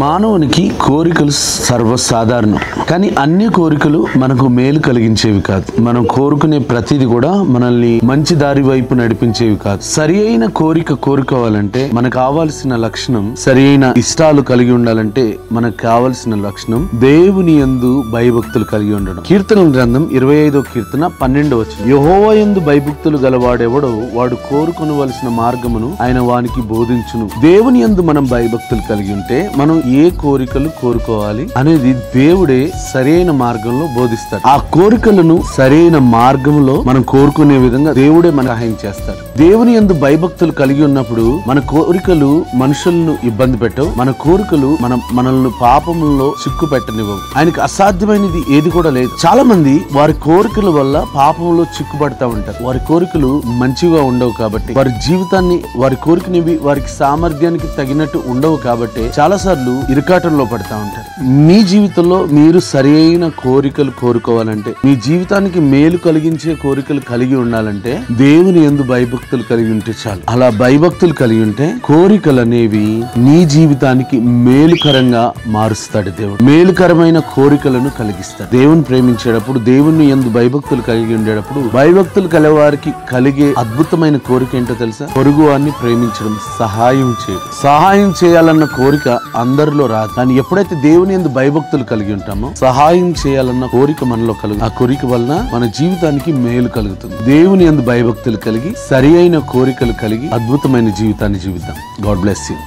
మానవునికి కోరికలు సర్వసాధారణం. కానీ అన్ని కోరికలు మనకు మేలు కలిగించేవి కాదు. మనం కోరుకునే ప్రతిది కూడా మనల్ని మంచి దారి వైపు నడిపించేవి కాదు. సరి అయిన కోరిక కోరుకోవాలంటే మనకు కావాల్సిన లక్షణం, సరి అయిన ఇష్టాలు కలిగి ఉండాలంటే మనకు కావాల్సిన లక్షణం దేవుని యందు భయభక్తులు కలిగి ఉండడం. కీర్తనల గ్రంథం 25వ కీర్తన 12వ వచనం, యెహోవా యందు భయభక్తులు గలవాడెవడో వాడు కోరుకొనవలసిన మార్గమును ఆయన వానికి బోధించును. దేవుని యందు మనం భయభక్తులు కలిగి ఉంటే మనం ఏ కోరికలు కోరుకోవాలి అనేది దేవుడే సరైన మార్గంలో బోధిస్తాడు. ఆ కోరికలను సరైన మార్గంలో మనం కోరుకునే విధంగా దేవుడే మనకు సహాయం చేస్తాడు. దేవుని యందు భయభక్తులు కలిగి ఉన్నప్పుడు మన కోరికలు మనుషులను ఇబ్బంది పెట్టవు. మన కోరికలు మనల్ని పాపంలో చిక్కు పెట్టనివ్వవు. ఆయనకు అసాధ్యమైనది ఏది కూడా లేదు. చాలా మంది వారి కోరికల వల్ల పాపంలో చిక్కుపడతా ఉంటారు. వారి కోరికలు మంచిగా ఉండవు కాబట్టి, వారి జీవితాన్ని వారి కోరికనివి వారికి సామర్థ్యానికి తగినట్టు ఉండవు కాబట్టి చాలా సార్లు ఇరుకాటంలో పడతా ఉంటారు. మీ జీవితంలో మీరు సరైన కోరికలు కోరుకోవాలంటే, మీ జీవితానికి మేలు కలిగించే కోరికలు కలిగి ఉండాలంటే దేవుని యందు భయభక్తులు కలిగి ఉంటే చాలు. అలా భయభక్తులు కలిగి ఉంటే కోరికలు అనేవి నీ జీవితానికి మేలుకరంగా మారుస్తాడు. దేవుడు మేలుకరమైన కోరికలను కలిగిస్తాడు. దేవుని ప్రేమించేటప్పుడు, దేవుని యందు భయభక్తులు కలిగి ఉండేటప్పుడు, భయభక్తులు కలవారికి కలిగే అద్భుతమైన కోరిక ఏంటో తెలుసా? పొరుగు వారిని ప్రేమించడం, సహాయం చేయడం. సహాయం చేయాలన్న కోరిక అందరిలో రాదు. కానీ ఎప్పుడైతే దేవుని యందు భయభక్తులు కలిగి ఉంటామో సహాయం చేయాలన్న కోరిక మనలో కలుగు. ఆ కోరిక వలన మన జీవితానికి మేలు కలుగుతుంది. దేవుని యందు భయభక్తులు కలిగి సరి అయిన కోరికలు కలిగి అద్భుతమైన జీవితాన్ని జీవిద్దాం. God bless you.